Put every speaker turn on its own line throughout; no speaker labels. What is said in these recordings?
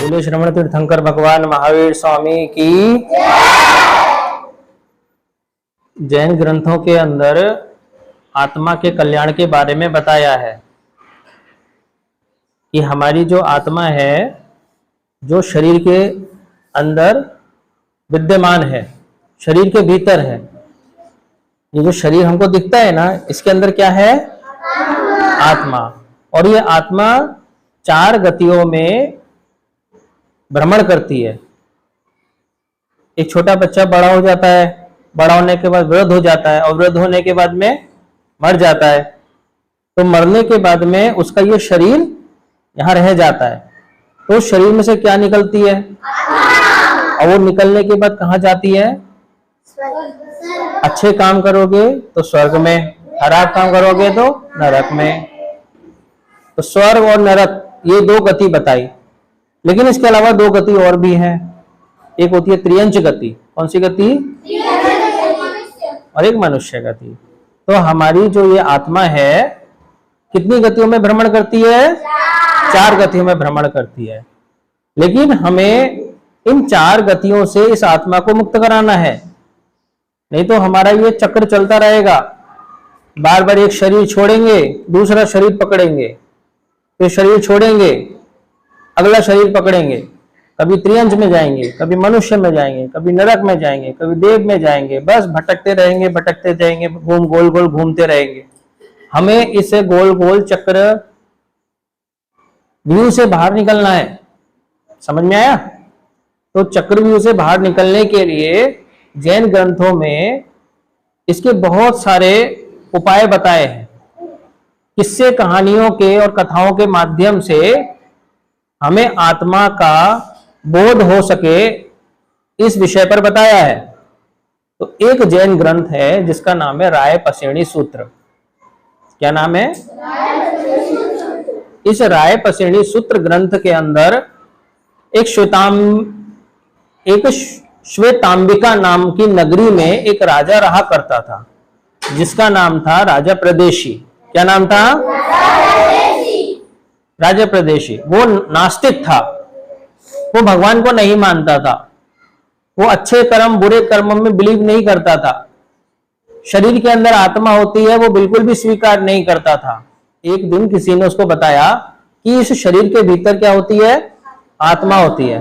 बोले श्रवण तीर्थंकर भगवान महावीर स्वामी की। जैन ग्रंथों के अंदर आत्मा के कल्याण के बारे में बताया है कि हमारी जो आत्मा है, जो शरीर के अंदर विद्यमान है, शरीर के भीतर है। ये जो शरीर हमको दिखता है ना, इसके अंदर क्या है? आत्मा। और ये आत्मा 4 गतियों में भ्रमण करती है। एक छोटा बच्चा बड़ा हो जाता है, बड़ा होने के बाद वृद्ध हो जाता है, और वृद्ध होने के बाद में मर जाता है। तो मरने के बाद में उसका ये शरीर यहाँ रह जाता है। तो शरीर में से क्या निकलती है? और वो निकलने के बाद कहाँ जाती है? अच्छे काम करोगे तो स्वर्ग में, खराब काम करोगे तो नरक में। तो स्वर्ग और नरक ये 2 गति बताई। लेकिन इसके अलावा 2 गति और भी हैं। एक होती है त्रियंच गति। कौन सी गति? और एक मनुष्य गति। तो हमारी जो ये आत्मा है कितनी गतियों में भ्रमण करती है? 4 गतियों में भ्रमण करती है। लेकिन हमें इन 4 गतियों से इस आत्मा को मुक्त कराना है, नहीं तो हमारा ये चक्र चलता रहेगा। बार बार एक शरीर छोड़ेंगे, दूसरा शरीर पकड़ेंगे, फिर शरीर छोड़ेंगे, अगला शरीर पकड़ेंगे, कभी त्रियंच में जाएंगे, कभी मनुष्य में जाएंगे, कभी नरक में जाएंगे, कभी देव में जाएंगे। बस भटकते रहेंगे, भटकते जाएंगे, गोल गोल घूमते रहेंगे। हमें इस गोल गोल चक्र व्यू से बाहर निकलना है। समझ में आया? तो चक्रव्यूह से बाहर निकलने के लिए जैन ग्रंथों में इसके बहुत सारे उपाय बताए हैं। किस्से, कहानियों के और कथाओं के माध्यम से हमें आत्मा का बोध हो सके, इस विषय पर बताया है। तो एक जैन ग्रंथ है जिसका नाम है राय पसेणी सूत्र। क्या नाम है? इस राय पसेणी सूत्र ग्रंथ के अंदर एक श्वेतांबिका नाम की नगरी में एक राजा रहा करता था, जिसका नाम था राजा प्रदेशी। क्या नाम था? राजा प्रदेशी। वो नास्तिक था, वो भगवान को नहीं मानता था, वो अच्छे कर्म बुरे कर्म में बिलीव नहीं करता था, शरीर के अंदर आत्मा होती है वो बिल्कुल भी स्वीकार नहीं करता था। एक दिन किसी ने उसको बताया कि इस शरीर के भीतर क्या होती है? आत्मा होती है।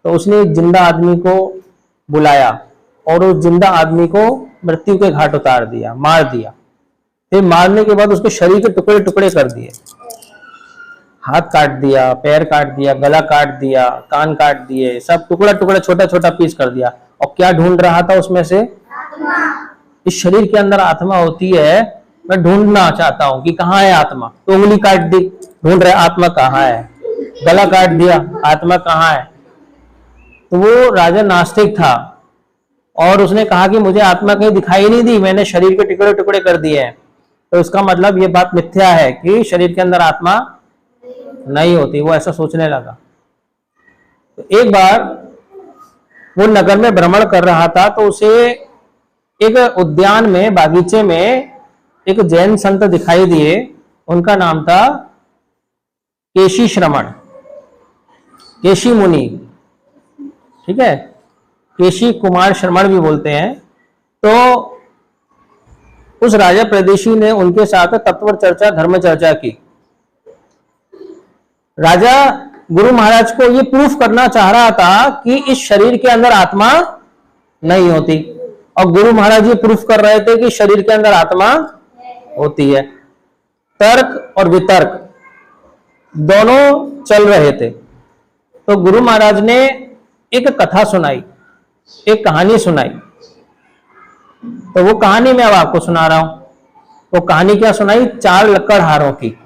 तो उसने एक जिंदा आदमी को बुलाया और उस जिंदा आदमी को मृत्यु के घाट उतार दिया, मार दिया। फिर मारने के बाद उसके शरीर के टुकड़े टुकड़े कर दिए, हाथ काट दिया, पैर काट दिया, गला काट दिया, कान काट दिए, सब टुकड़ा टुकड़ा छोटा छोटा पीस कर दिया। और क्या ढूंढ रहा था उसमें से? इस शरीर के अंदर आत्मा होती है, मैं ढूंढना चाहता हूं कि कहाँ है आत्मा। तो उंगली काट दी, ढूंढ रहे आत्मा कहाँ है। गला काट दिया, आत्मा कहाँ है। तो वो राजा नास्तिक था और उसने कहा कि मुझे आत्मा कहीं दिखाई नहीं दी, मैंने शरीर के टुकड़े टुकड़े कर दिए हैं। तो इसका मतलब ये बात मिथ्या है कि शरीर के अंदर आत्मा नहीं होती। वो ऐसा सोचने लगा। तो एक बार वो नगर में भ्रमण कर रहा था, तो उसे एक उद्यान में, बागीचे में एक जैन संत दिखाई दिए। उनका नाम था केशी श्रमण, केशी मुनि। ठीक है, केशी कुमार श्रमण भी बोलते हैं। तो उस राजा प्रदेशी ने उनके साथ तत्व चर्चा, धर्म चर्चा की। राजा गुरु महाराज को ये प्रूफ करना चाह रहा था कि इस शरीर के अंदर आत्मा नहीं होती, और गुरु महाराज ये प्रूफ कर रहे थे कि शरीर के अंदर आत्मा होती है। तर्क और वितर्क दोनों चल रहे थे। तो गुरु महाराज ने एक कथा सुनाई, एक कहानी सुनाई। तो वो कहानी मैं अब आपको सुना रहा हूं। वो कहानी क्या सुनाई? 4 लकड़हारों की।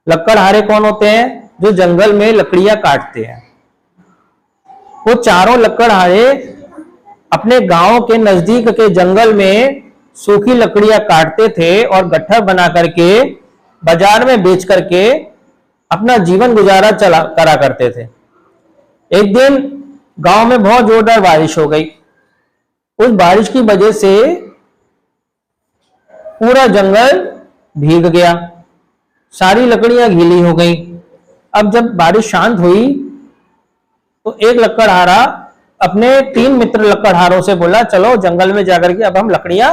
लकड़हारे कौन होते हैं? जो जंगल में लकड़ियां काटते हैं। वो चारों लकड़हारे अपने गांव के नजदीक के जंगल में सूखी लकड़ियां काटते थे और गट्ठर बना करके बाजार में बेच करके अपना जीवन गुजारा करा करते थे। एक दिन गांव में बहुत जोरदार बारिश हो गई। उस बारिश की वजह से पूरा जंगल भीग गया, सारी लकड़ियां गीली हो गई। अब जब बारिश शांत हुई तो एक लकड़हारा अपने 3 मित्र लकड़हारों से बोला चलो जंगल में जाकर के अब हम लकड़ियां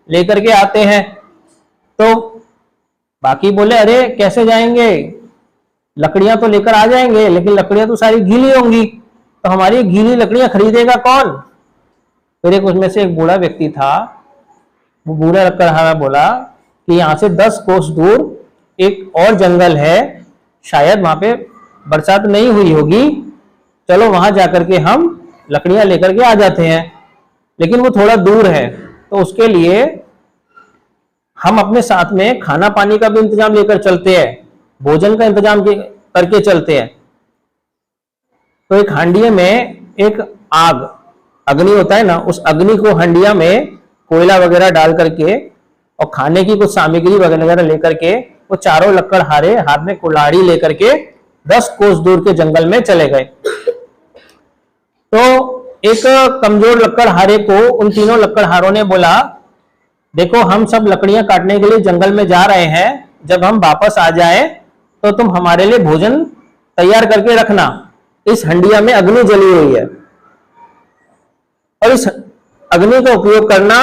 लेकर के आते हैं। तो बाकी बोले अरे कैसे जाएंगे, लकड़ियां तो लेकर आ जाएंगे लेकिन लकड़ियां तो सारी गीली होंगी, तो हमारी गीली लकड़ियां खरीदेगा कौन। फिर एक उसमें से एक बूढ़ा व्यक्ति था, वो बूढ़ा लकड़हारा बोला कि यहाँ से 10 कोस दूर एक और जंगल है, शायद वहां पे बरसात नहीं हुई होगी, चलो वहां जाकर के हम लकड़ियां लेकर के आ जाते हैं। लेकिन वो थोड़ा दूर है, तो उसके लिए हम अपने साथ में खाना पानी का भी इंतजाम लेकर चलते हैं, भोजन का इंतजाम करके चलते हैं। तो एक हांडिया में एक आग, अग्नि होता है ना, उस अग्नि को हंडिया में कोयला वगैरह डाल करके और खाने की कुछ सामग्री वगैरह लेकर के वो चारों लकड़हारे हाथ में कुल्हाड़ी लेकर के 10 कोस दूर के जंगल में चले गए। तो एक कमजोर लकड़हारे को उन तीनों लकड़हारों ने बोला देखो हम सब लकड़ियां काटने के लिए जंगल में जा रहे हैं, जब हम वापस आ जाए तो तुम हमारे लिए भोजन तैयार करके रखना, इस हंडिया में अग्नि जली हुई है और इस अग्नि का उपयोग करना,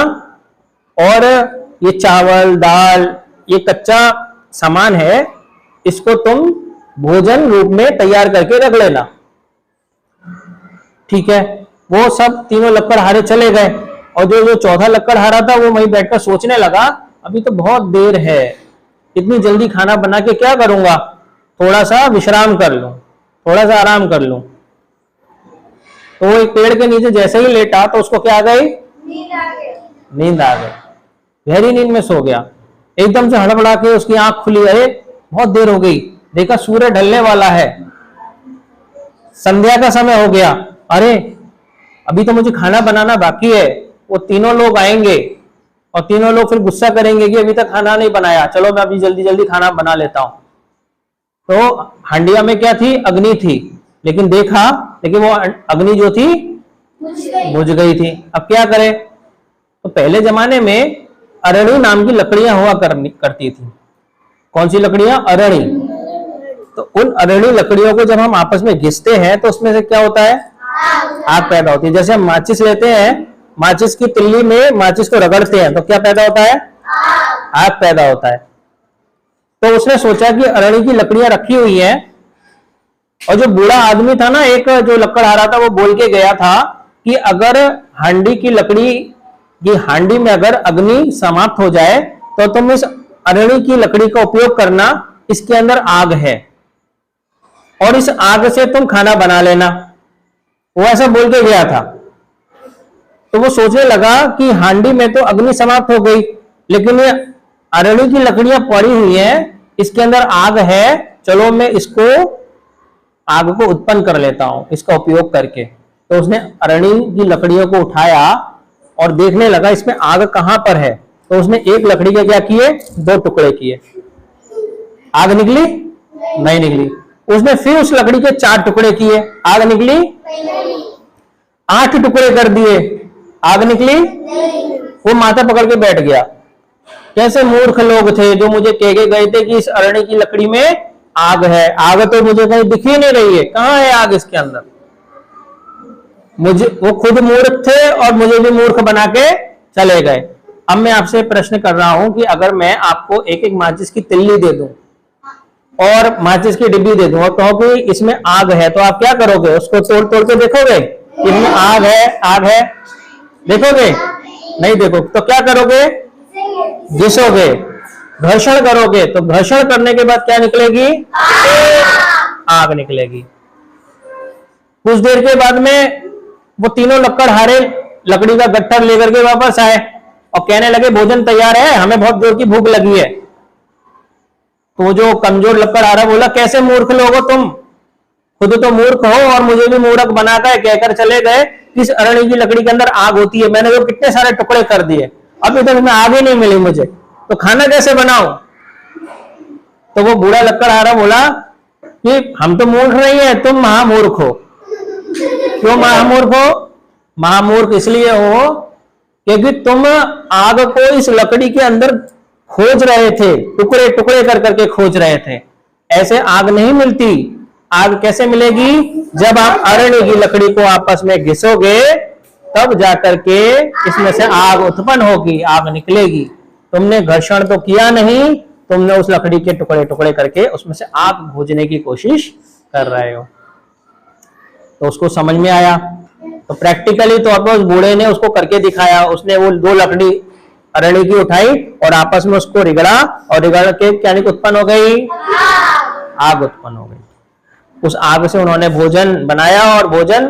और ये चावल दाल ये कच्चा सामान है, इसको तुम भोजन रूप में तैयार करके रख लेना। ठीक है, वो सब तीनों लकड़हारे चले गए और जो चौथा लकड़हारा था वो वहीं बैठकर सोचने लगा अभी तो बहुत देर है, इतनी जल्दी खाना बना के क्या करूंगा, थोड़ा सा विश्राम कर लूं, थोड़ा सा आराम कर लूं। तो वो एक पेड़ के नीचे जैसे ही लेटा तो उसको क्या आ गई, नींद आ गई, गहरी नींद में सो गया। एकदम से हड़बड़ा के उसकी आंख खुली, अरे बहुत देर हो गई, देखा सूर्य ढलने वाला है, संध्या का समय हो गया, अरे अभी तो मुझे खाना बनाना बाकी है, वो तीनों लोग आएंगे और तीनों लोग फिर गुस्सा करेंगे कि अभी तक खाना नहीं बनाया, चलो मैं अभी जल्दी जल्दी खाना बना लेता हूं। तो हंडिया में क्या थी, अग्नि थी, लेकिन देखा लेकिन वो अग्नि जो थी बुझ गई थी। अब क्या करे, तो पहले जमाने में अरणी नाम की लकड़ियां हुआ करती थी। कौन सी लकड़ियां, अरणी। तो उन अरणी लकड़ियों को जब हम आपस में घिसते हैं तो उसमें से क्या होता है, आग पैदा होती है। जैसे हम माचिस लेते हैं, माचिस की तिल्ली में माचिस को रगड़ते हैं तो क्या पैदा होता है, आग पैदा होता है। तो उसने सोचा कि अरणी की लकड़ियां रखी हुई हैं, और जो बूढ़ा आदमी था ना, एक जो लकड़हारा था, वो बोल के गया था कि अगर हांडी की लकड़ी की हांडी में अगर अग्नि समाप्त हो जाए तो तुम इस अरणी की लकड़ी का उपयोग करना, इसके अंदर आग है और इस आग से तुम खाना बना लेना। वो ऐसा बोल के गया था। तो वो सोचने लगा कि हांडी में तो अग्नि समाप्त हो गई, लेकिन ये अरणी की लकड़ियां पड़ी हुई हैं, इसके अंदर आग है, चलो मैं इसको आग को उत्पन्न कर लेता हूं इसका उपयोग करके। तो उसने अरणी की लकड़ियों को उठाया और देखने लगा इसमें आग कहां पर है। तो उसने एक लकड़ी के क्या किए, 2 टुकड़े किए, आग निकली नहीं निकली। उसने फिर उस लकड़ी के 4 टुकड़े किए, आग निकली 8 टुकड़े कर दिए, आग निकली। वो माथा पकड़ के बैठ गया, कैसे मूर्ख लोग थे जो मुझे कह के गए थे कि इस अरणी की लकड़ी में आग है, आग तो मुझे कहीं दिख ही नहीं रही है, कहां है आग इसके अंदर। मुझे वो खुद मूर्ख थे और मुझे भी मूर्ख बना के चले गए। अब मैं आपसे प्रश्न कर रहा हूं कि अगर मैं आपको एक एक माचिस की तिल्ली दे दूं और माचिस की डिब्बी दे दूं और कहो कि इसमें आग है, तो आप क्या करोगे, उसको तोड़ तोड़ के देखोगे इसमें आग है, आग है, देखोगे नहीं, देखो तो क्या करोगे, घिसोगे, घर्षण करोगे, तो घर्षण करने के बाद क्या निकलेगी, आग निकलेगी। कुछ देर के बाद में वो तीनों लकड़हारे लकड़ी का गट्ठर लेकर के वापस आए और कहने लगे भोजन तैयार है, हमें बहुत जोर की भूख लगी है। तो जो कमजोर लकड़हारा बोला कैसे मूर्ख लोग हो तुम, खुद तो मूर्ख हो और मुझे भी मूर्ख बनाकर कहकर चले गए किस अरणी की लकड़ी के अंदर आग होती है, मैंने तो कितने सारे टुकड़े कर दिए, अभी तक इसमें आग ही नहीं मिली मुझे, तो खाना कैसे बनाऊं। तो वो बूढ़ा लकड़हारा बोला कि हम तो मूर्ख नहीं है, तुम महामूर्ख हो। क्यों महामूर्ख हो, महामूर्ख इसलिए हो क्योंकि तुम आग को इस लकड़ी के अंदर खोज रहे थे, टुकड़े टुकड़े कर करके खोज रहे थे, ऐसे आग नहीं मिलती, आग कैसे मिलेगी? जब आप अरण्य की लकड़ी को आपस में घिसोगे तब जाकर के इसमें से आग उत्पन्न होगी, आग निकलेगी। तुमने घर्षण तो किया नहीं, तुमने उस लकड़ी के टुकड़े टुकड़े करके उसमें से आग भूजने की कोशिश कर रहे हो। तो उसको समझ में आया। तो प्रैक्टिकली तो अब उस बूढ़े ने उसको करके दिखाया। उसने वो 2 लकड़ी अरण्य की उठाई और आपस में उसको रिगड़ा, और रिगड़ के क्या उत्पन्न हो गई? आग उत्पन्न हो गई। उस आग से उन्होंने भोजन बनाया और भोजन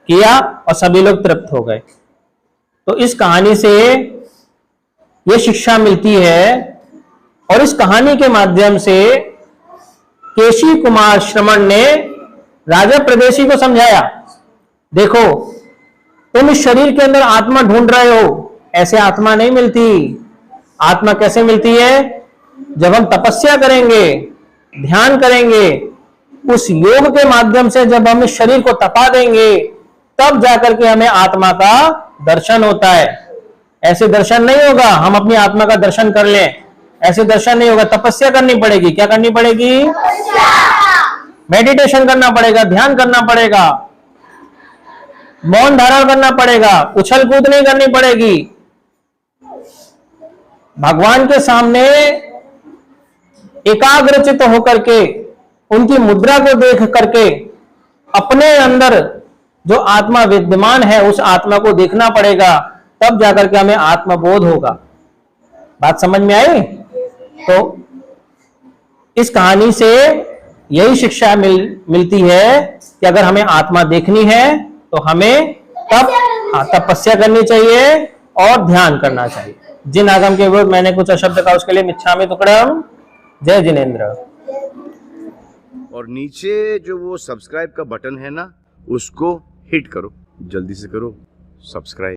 किया और सभी लोग तृप्त हो गए। तो इस कहानी से यह शिक्षा मिलती है, और इस कहानी के माध्यम से केशी कुमार श्रमण ने राजा प्रदेशी को समझाया, देखो तुम इस शरीर के अंदर आत्मा ढूंढ रहे हो, ऐसे आत्मा नहीं मिलती। आत्मा कैसे मिलती है? जब हम तपस्या करेंगे, ध्यान करेंगे, उस योग के माध्यम से जब हम इस शरीर को तपा देंगे तब जाकर के हमें आत्मा का दर्शन होता है। ऐसे दर्शन नहीं होगा हम अपनी आत्मा का दर्शन कर लें, ऐसे दर्शन नहीं होगा। तपस्या करनी पड़ेगी। क्या करनी पड़ेगी? मेडिटेशन करना पड़ेगा, ध्यान करना पड़ेगा, मौन धारण करना पड़ेगा, उछल कूद नहीं करनी पड़ेगी। भगवान के सामने एकाग्रचित होकर के, उनकी मुद्रा को देख करके अपने अंदर जो आत्मा विद्यमान है उस आत्मा को देखना पड़ेगा, तब जाकर के हमें आत्मबोध होगा। बात समझ में आई? तो इस कहानी से यही शिक्षा मिलती है कि अगर हमें आत्मा देखनी है तो हमें तब तपस्या करनी चाहिए और ध्यान करना चाहिए। जिन आगम के विरुद्ध मैंने कुछ अशब्द का उसके लिए मिच्छामि तुक्कडम। जय जिनेन्द्र।
और नीचे जो वो सब्सक्राइब का बटन है ना, उसको हिट करो, जल्दी से करो सब्सक्राइब।